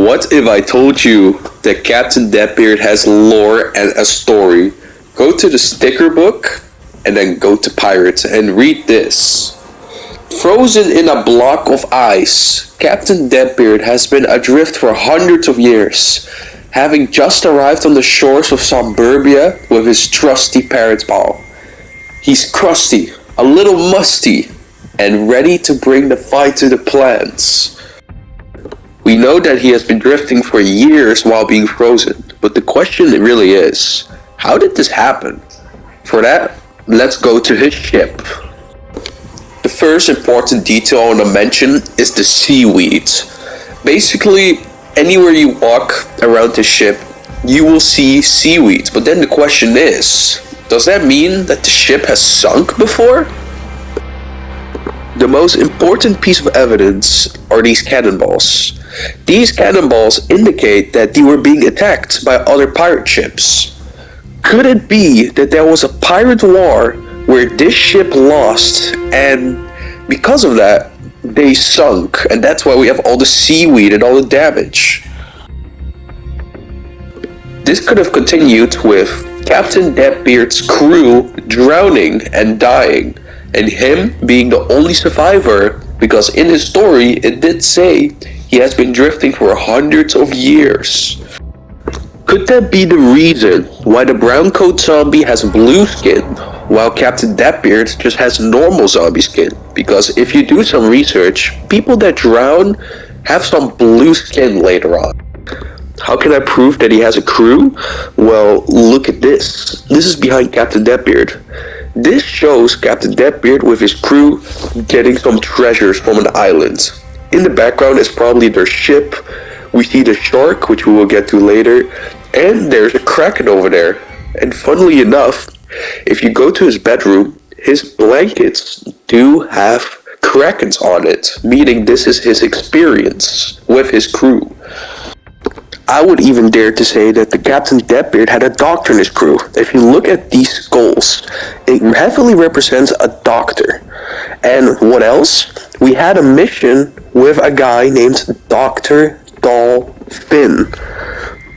What if I told you that Captain Deadbeard has lore and a story? Go to the sticker book and then go to Pirates and read this. Frozen in a block of ice, Captain Deadbeard has been adrift for hundreds of years, having just arrived on the shores of Suburbia with his trusty parrot ball. He's crusty, a little musty, and ready to bring the fight to the plants. We know that he has been drifting for years while being frozen, but the question really is, how did this happen? For that, let's go to his ship. The first important detail I want to mention is the seaweed. Basically, anywhere you walk around the ship, you will see seaweed, but then the question is, does that mean that the ship has sunk before? The most important piece of evidence are these cannonballs. These cannonballs indicate that they were being attacked by other pirate ships. Could it be that there was a pirate war where this ship lost and because of that they sunk, and that's why we have all the seaweed and all the damage? This could have continued with Captain Deadbeard's crew drowning and dying, and him being the only survivor because in his story it did say he has been drifting for hundreds of years. Could that be the reason why the brown coat zombie has blue skin while Captain Deadbeard just has normal zombie skin? Because if you do some research, people that drown have some blue skin later on. How can I prove that he has a crew? Well, look at this. This is behind Captain Deadbeard. This shows Captain Deadbeard with his crew getting some treasures from an island. In the background is probably their ship. We see the shark, which we will get to later, and there's a kraken over there. And funnily enough, if you go to his bedroom, his blankets do have krakens on it, meaning this is his experience with his crew. I would even dare to say that the Captain Deadbeard had a doctor in his crew. If you look at these skulls, it heavily represents a doctor. And what else? We had a mission with a guy named Dr. Dolphin.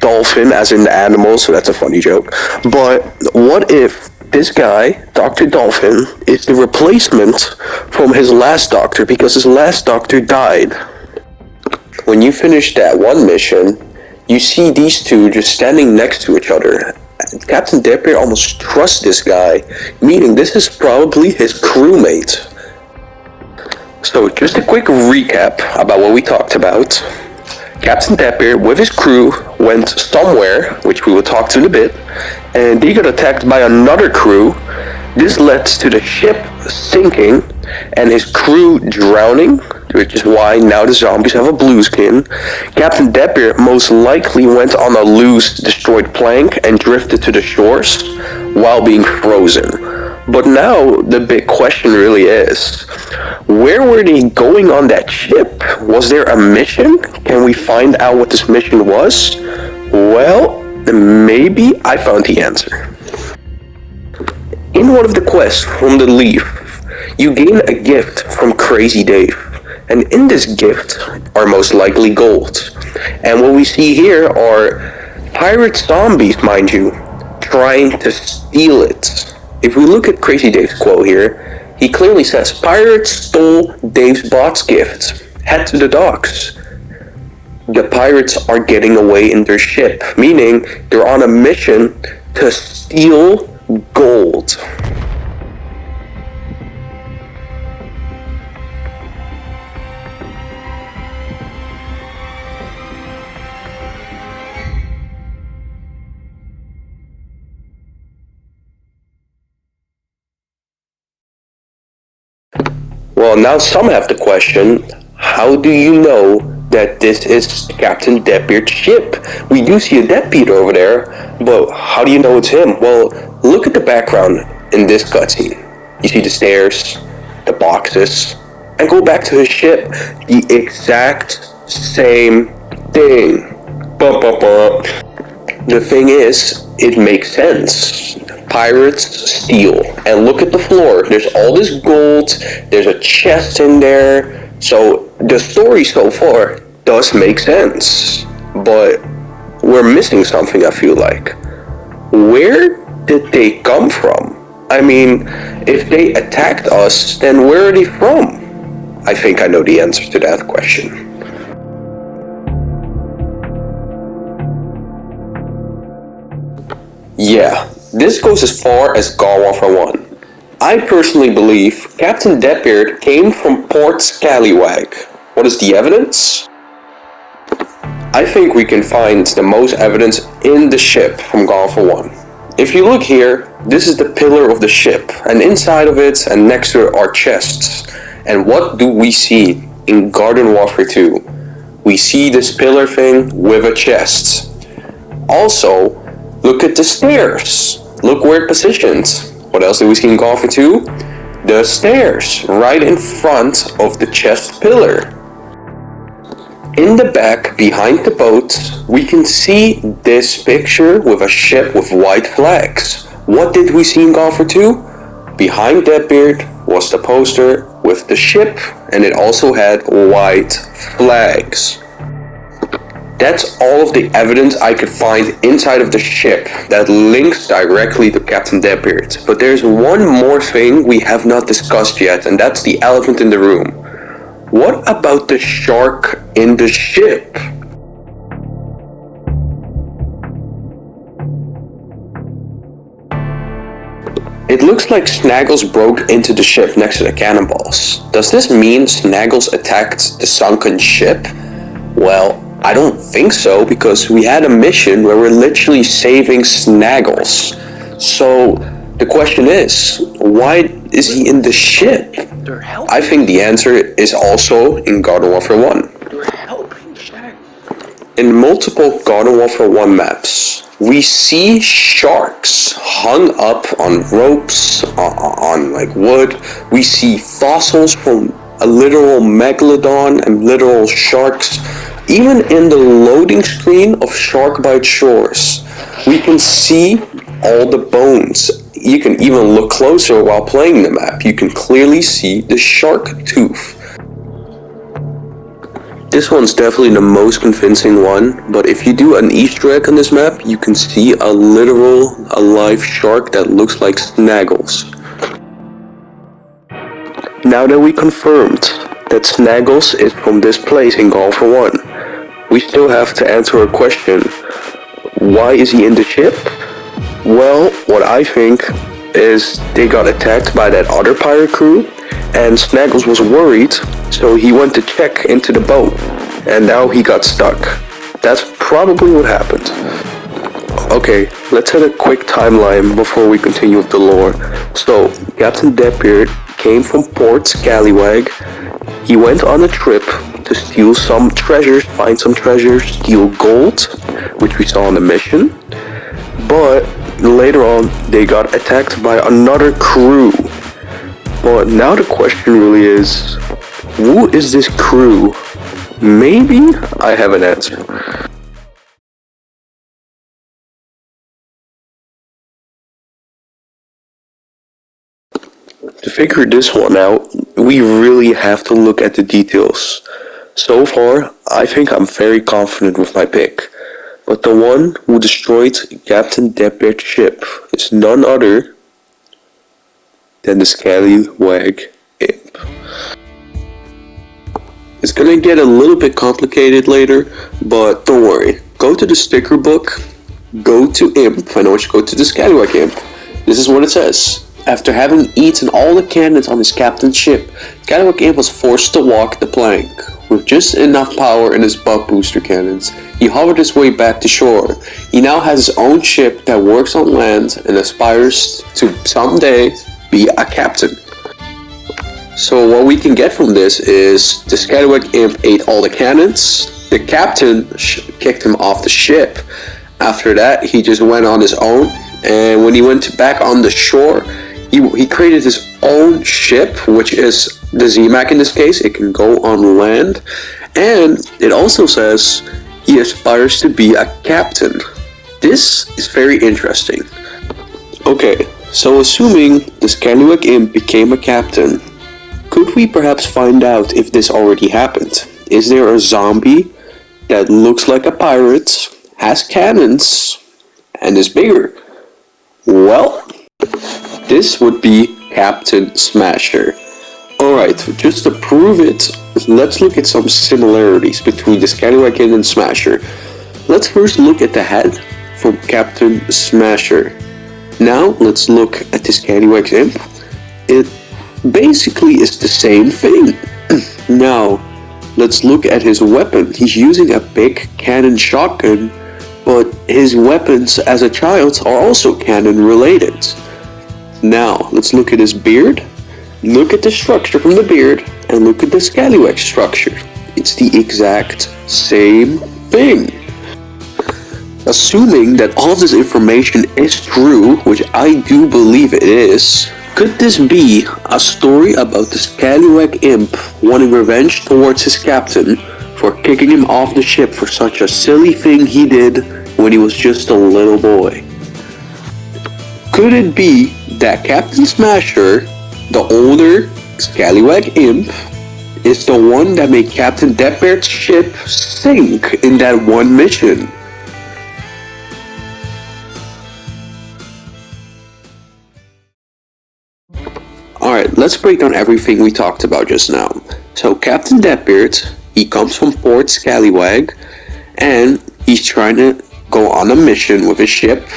Dolphin as in the animal, so that's a funny joke. But what if this guy, Dr. Dolphin, is the replacement from his last doctor because his last doctor died? When you finish that one mission, you see these two just standing next to each other. Captain Deadbeard almost trusts this guy, meaning this is probably his crewmate. So just a quick recap about what we talked about. Captain Deadbeard with his crew went somewhere, which we will talk to in a bit, and they got attacked by another crew. This led to the ship sinking and his crew drowning, which is why now the zombies have a blue skin. Captain Deadbeard most likely went on a loose, destroyed plank and drifted to the shores while being frozen. But now the big question really is, where were they going on that ship? Was there a mission? Can we find out what this mission was? Well, maybe I found the answer. In one of the quests from the Leaf, you gain a gift from Crazy Dave, and in this gift are most likely gold. And what we see here are pirate zombies, mind you, trying to steal it. If we look at Crazy Dave's quote here, he clearly says, "Pirates stole Dave's bot's gift. Head to the docks." The pirates are getting away in their ship, meaning they're on a mission to steal gold. Well, now some have the question, how do you know that this is Captain Deadbeard's ship? We do see a deadbeat over there, but how do you know it's him? Well, look at the background in this cutscene. You see the stairs, the boxes, and go back to his ship. The exact same thing. The thing is, it makes sense. Pirates steal. And look at the floor. There's all this gold. There's a chest in there. So the story so far does make sense. but we're missing something, I feel like. Where did they come from? I mean, if they attacked us, then where are they from? I think I know the answer to that question. Yeah, this goes as far as Gw1 for 1. I personally believe Captain Deadbeard came from Port Scallywag. What is the evidence? I think we can find the most evidence in the ship from Gw1 for 1. If you look here, this is the pillar of the ship, and inside of it and next to it are chests. And what do we see in Garden Warfare 2? We see this pillar thing with a chest. Also, look at the stairs. Look where it positions. What else do we see in Gw1 for 2? The stairs, right in front of the chest pillar. In the back, behind the boat, we can see this picture with a ship with white flags. What did we see in Gw1 for 2? Behind Deadbeard was the poster with the ship, and it also had white flags. That's all of the evidence I could find inside of the ship that links directly to Captain Deadbeard. But there's one more thing we have not discussed yet, and that's the elephant in the room. What about the shark in the ship? It looks like Snaggles broke into the ship next to the cannonballs. Does this mean Snaggles attacked the sunken ship? Well, I don't think so, because we had a mission where we're literally saving Snaggles. So the question is, why is he in the ship? I think the answer is also in Garden Warfare 1. In multiple Garden Warfare 1 maps, we see sharks hung up on ropes, on like wood. We see fossils from a literal megalodon and literal sharks. Even in the loading screen of Shark Bite Shores, we can see all the bones. You can even look closer while playing the map. You can clearly see the shark tooth. This one's definitely the most convincing one, but if you do an Easter egg on this map, you can see a literal, alive shark that looks like Snaggles. Now that we confirmed that Snaggles is from this place in Gw1 for 1, we still have to answer a question. Why is he in the ship? Well, what I think is they got attacked by that other pirate crew, and Snaggles was worried, so he went to check into the boat, and now he got stuck. That's probably what happened. Okay, let's set a quick timeline before we continue with the lore. So, Captain Deadbeard came from Port Scallywag. He went on a trip to steal some treasures, find some treasures, steal gold, which we saw on the mission. But later on, they got attacked by another crew. But now the question really is, who is this crew? Maybe I have an answer. To figure this one out, we really have to look at the details. So far, I think I'm very confident with my pick. But the one who destroyed Captain Deadbeard's ship is none other than the Scallywag Imp. It's gonna get a little bit complicated later, but don't worry. Go to the sticker book, go to Imp, and I want you to go to the Scallywag Imp. This is what it says. After having eaten all the cannons on his captain's ship, Scallywag Gw1 was forced to walk the plank. With just enough power in his butt booster cannons, he hovered his way back to shore. He now has his own ship that works on land and aspires to someday be a captain. So what we can get from this is the Scallywag Imp ate all the cannons, the captain kicked him off the ship. After that, he just went on his own, and when he went back on the shore, he created his own ship, which is the Z-Mac in this case. It can go on land, and it also says he aspires to be a captain. This is very interesting. Okay, so assuming the Scallywag Imp became a captain, could we perhaps find out if this already happened? Is there a zombie that looks like a pirate, has cannons, and is bigger? Well, this would be Captain Smasher. Alright, just to prove it, let's look at some similarities between the Scallywag Gw1 and Smasher. Let's first look at the head from Captain Smasher. Now, let's look at the Scallywag's imp. It basically is the same thing. Now, let's look at his weapon. He's using a big cannon shotgun, but his weapons as a child are also cannon related. Now, let's look at his beard. Look at the structure from the beard, and look at the Scallywag structure. It's the exact same thing. Assuming that all this information is true, which I do believe it is, could this be a story about the Scallywag imp wanting revenge towards his captain for kicking him off the ship for such a silly thing he did when he was just a little boy? Could it be that Captain Smasher, the older Scallywag imp, is the one that made Captain Deadbeard's ship sink in that one mission? Alright, let's break down everything we talked about just now. So Captain Deadbeard, he comes from Port Scallywag, and he's trying to go on a mission with his ship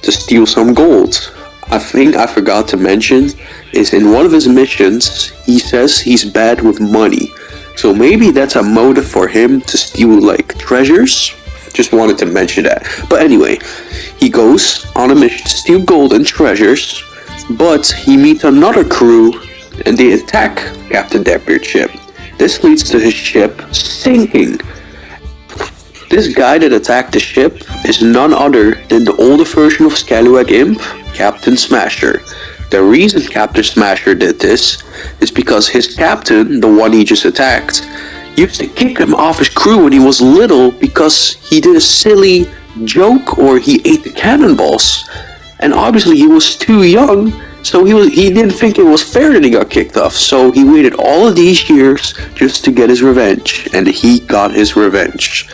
to steal some gold. A thing I forgot to mention is in one of his missions, he says he's bad with money. So maybe that's a motive for him to steal like treasures. Just wanted to mention that. But anyway, he goes on a mission to steal gold and treasures, but he meets another crew and they attack Captain Deadbeard's ship. This leads to his ship sinking. This guy that attacked the ship is none other than the older version of Scallywag Imp, Captain Smasher. The reason Captain Smasher did this is because his captain, the one he just attacked, used to kick him off his crew when he was little because he did a silly joke or he ate the cannonballs. And obviously he was too young, so he didn't think it was fair that he got kicked off. So he waited all of these years just to get his revenge, and he got his revenge.